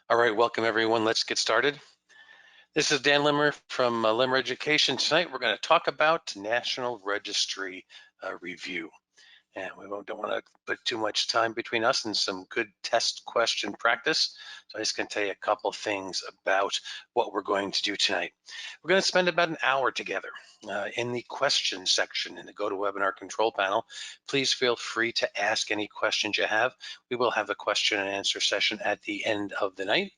All right, welcome everyone. Let's get started. This is Dan Limmer from Limmer Education. Tonight we're going to talk about National Registry Review. And don't want to put too much time between us and some good test question practice. So I'm just going to tell you a couple things about what we're going to do tonight. We're going to spend about an hour together in the question section in the GoToWebinar control panel. Please feel free to ask any questions you have. We will have a question and answer session at the end of the night.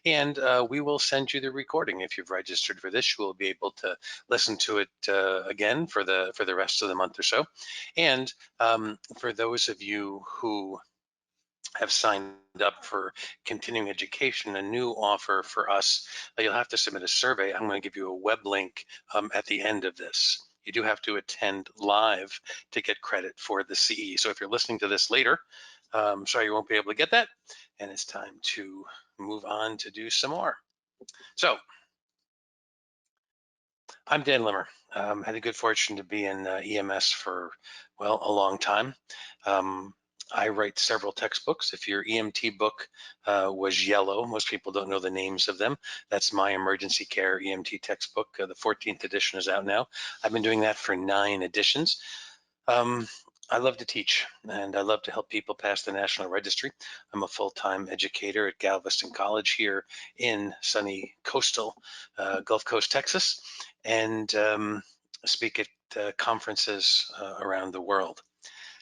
And we will send you the recording. If you've registered for this, you will be able to listen to it again for the rest of the month or so. And for those of you who have signed up for continuing education, a new offer for us, you'll have to submit a survey. I'm going to give you a web link at the end of this. You do have to attend live to get credit for the CE. So if you're listening to this later, sorry you won't be able to get that. And it's time to move on to do some more. So I'm Dan Limmer. Had the good fortune to be in EMS for, well, a long time. I write several textbooks. If your EMT book was yellow, most people don't know the names of them. That's my emergency care EMT textbook. The 14th edition is out now. I've been doing that for 9 editions. I love to teach and I love to help people pass the National Registry. I'm a full-time educator at Galveston College here in sunny coastal Gulf Coast, Texas, and speak at conferences around the world.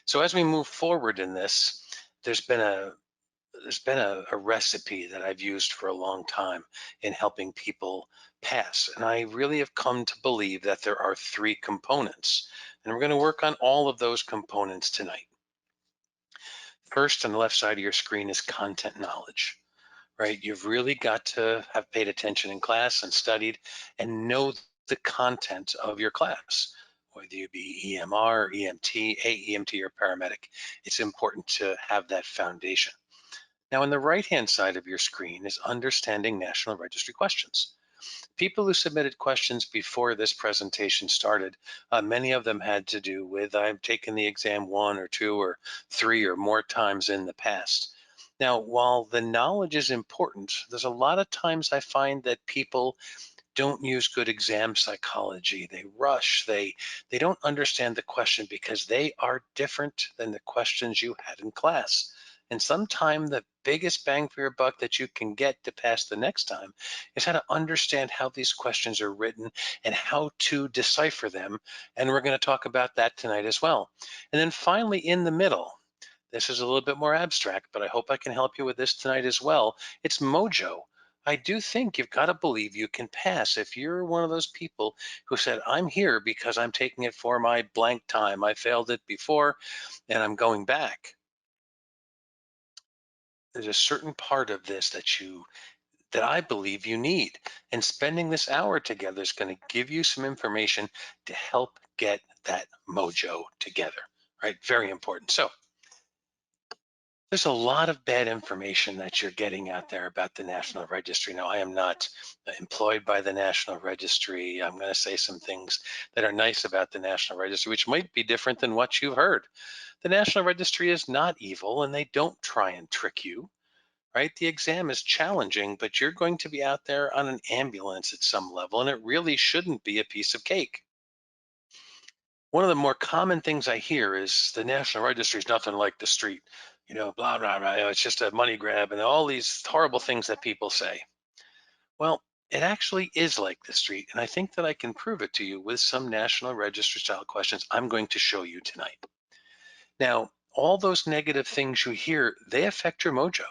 So as we move forward in this, there's been a recipe that I've used for a long time in helping people pass. And I really have come to believe that there are 3 components. And we're going to work on all of those components tonight. First, on the left side of your screen is content knowledge, right? You've really got to have paid attention in class and studied and know the content of your class, whether you be EMR, EMT, AEMT, or paramedic. It's important to have that foundation. Now, on the right-hand side of your screen is understanding National Registry questions. People who submitted questions before this presentation started, many of them had to do with, I've taken the exam 1 or 2 or 3 or more times in the past. Now, while the knowledge is important, there's a lot of times I find that people don't use good exam psychology. They rush, they don't understand the question because they are different than the questions you had in class. And sometimes the biggest bang for your buck that you can get to pass the next time is how to understand how these questions are written and how to decipher them. And we're going to talk about that tonight as well. And then finally, in the middle, this is a little bit more abstract, but I hope I can help you with this tonight as well. It's mojo. I do think you've got to believe you can pass. If you're one of those people who said, I'm here because I'm taking it for my blank time, I failed it before and I'm going back. There's a certain part of this that I believe you need. And spending this hour together is going to give you some information to help get that mojo together, right? Very important. So there's a lot of bad information that you're getting out there about the National Registry. Now, I am not employed by the National Registry. I'm going to say some things that are nice about the National Registry, which might be different than what you've heard. The National Registry is not evil, and they don't try and trick you, right? The exam is challenging, but you're going to be out there on an ambulance at some level, and it really shouldn't be a piece of cake. One of the more common things I hear is the National Registry is nothing like the street, blah, blah, blah. It's just a money grab and all these horrible things that people say. Well, it actually is like the street. And I think that I can prove it to you with some National Registry style questions I'm going to show you tonight. Now, all those negative things you hear, they affect your mojo.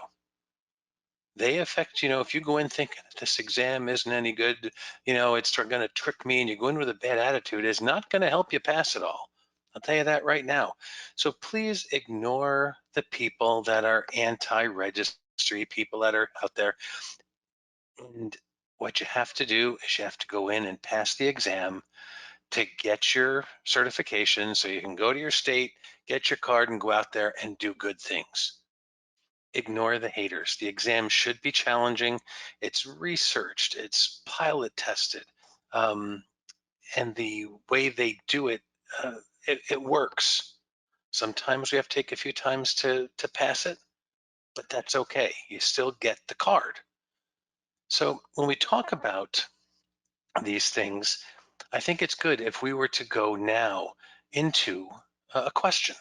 They affect, if you go in thinking this exam isn't any good, it's going to trick me and you go in with a bad attitude, it's not going to help you pass it all. I'll tell you that right now. So please ignore the people that are anti-registry, people that are out there. And what you have to do is you have to go in and pass the exam to get your certification so you can go to your state, get your card and go out there and do good things. Ignore the haters. The exam should be challenging. It's researched, it's pilot tested. And the way they do it, it works. Sometimes we have to take a few times to pass it, but that's okay. You still get the card. So when we talk about these things, I think it's good if we were to go now into a question.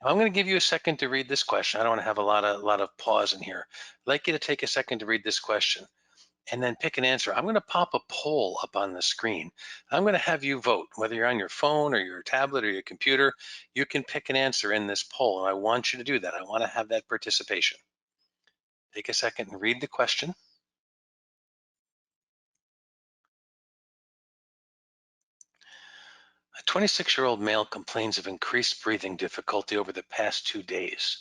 Now, I'm going to give you a second to read this question. I don't want to have a lot of pause in here. I'd like you to take a second to read this question and then pick an answer. I'm going to pop a poll up on the screen. I'm going to have you vote, whether you're on your phone or your tablet or your computer. You can pick an answer in this poll, and I want you to do that. I want to have that participation. Take a second and read the question. A 26-year-old male complains of increased breathing difficulty over the past 2 days.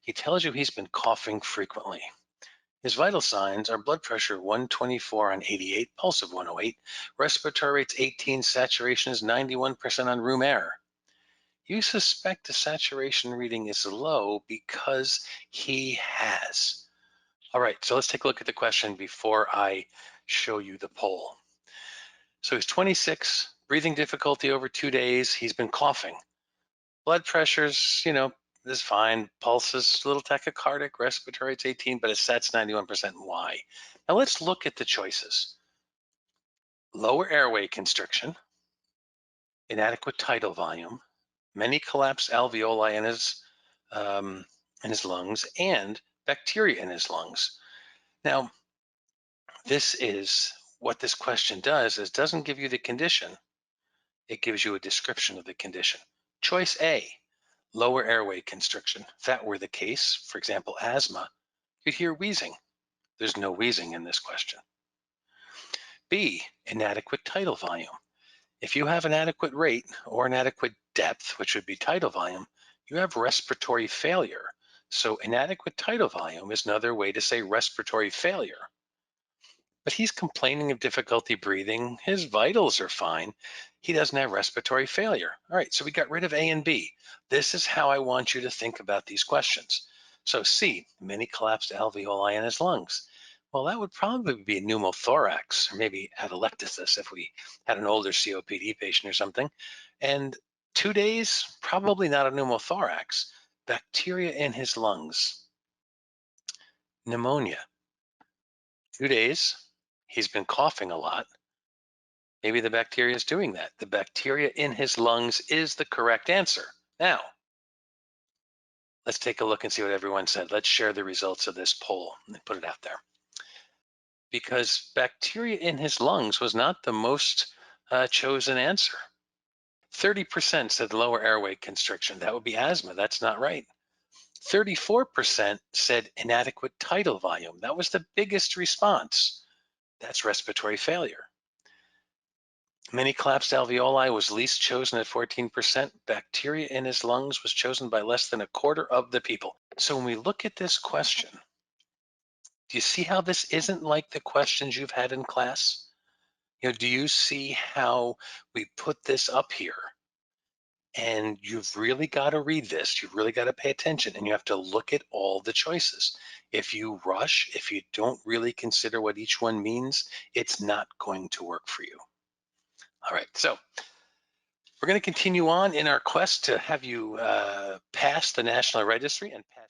He tells you he's been coughing frequently. His vital signs are blood pressure 124 on 88, pulse of 108, respiratory rate's 18, saturation is 91% on room air. You suspect the saturation reading is low because he has. All right, so let's take a look at the question before I show you the poll. So he's 26, breathing difficulty over 2 days. He's been coughing. Blood pressure's, is fine. Pulse is a little tachycardic. Respiratory rate's 18, but his sat's 91%. Why? Now let's look at the choices. Lower airway constriction, inadequate tidal volume, many collapsed alveoli in his lungs, and bacteria in his lungs. Now, this is what this question does is doesn't give you the condition. It gives you a description of the condition. Choice A, lower airway constriction. If that were the case, for example, asthma, you'd hear wheezing. There's no wheezing in this question. B, inadequate tidal volume. If you have an adequate rate or an adequate depth, which would be tidal volume, you have respiratory failure. So inadequate tidal volume is another way to say respiratory failure. But he's complaining of difficulty breathing. His vitals are fine. He doesn't have respiratory failure. All right, so we got rid of A and B. This is how I want you to think about these questions. So C, many collapsed alveoli in his lungs. Well, that would probably be a pneumothorax or maybe atelectasis if we had an older COPD patient or something. And 2 days, probably not a pneumothorax. Bacteria in his lungs. Pneumonia. 2 days, he's been coughing a lot. Maybe the bacteria is doing that. The bacteria in his lungs is the correct answer. Now, let's take a look and see what everyone said. Let's share the results of this poll and put it out there. Because bacteria in his lungs was not the most chosen answer. 30% said lower airway constriction. That would be asthma. That's not right. 34% said inadequate tidal volume. That was the biggest response. That's respiratory failure. Many collapsed alveoli was least chosen at 14%. Bacteria in his lungs was chosen by less than a quarter of the people. So when we look at this question, do you see how this isn't like the questions you've had in class? Do you see how we put this up here? And you've really got to read this. You've really got to pay attention and you have to look at all the choices. If you rush, if you don't really consider what each one means, it's not going to work for you. All right, so we're going to continue on in our quest to have you pass the National Registry and pass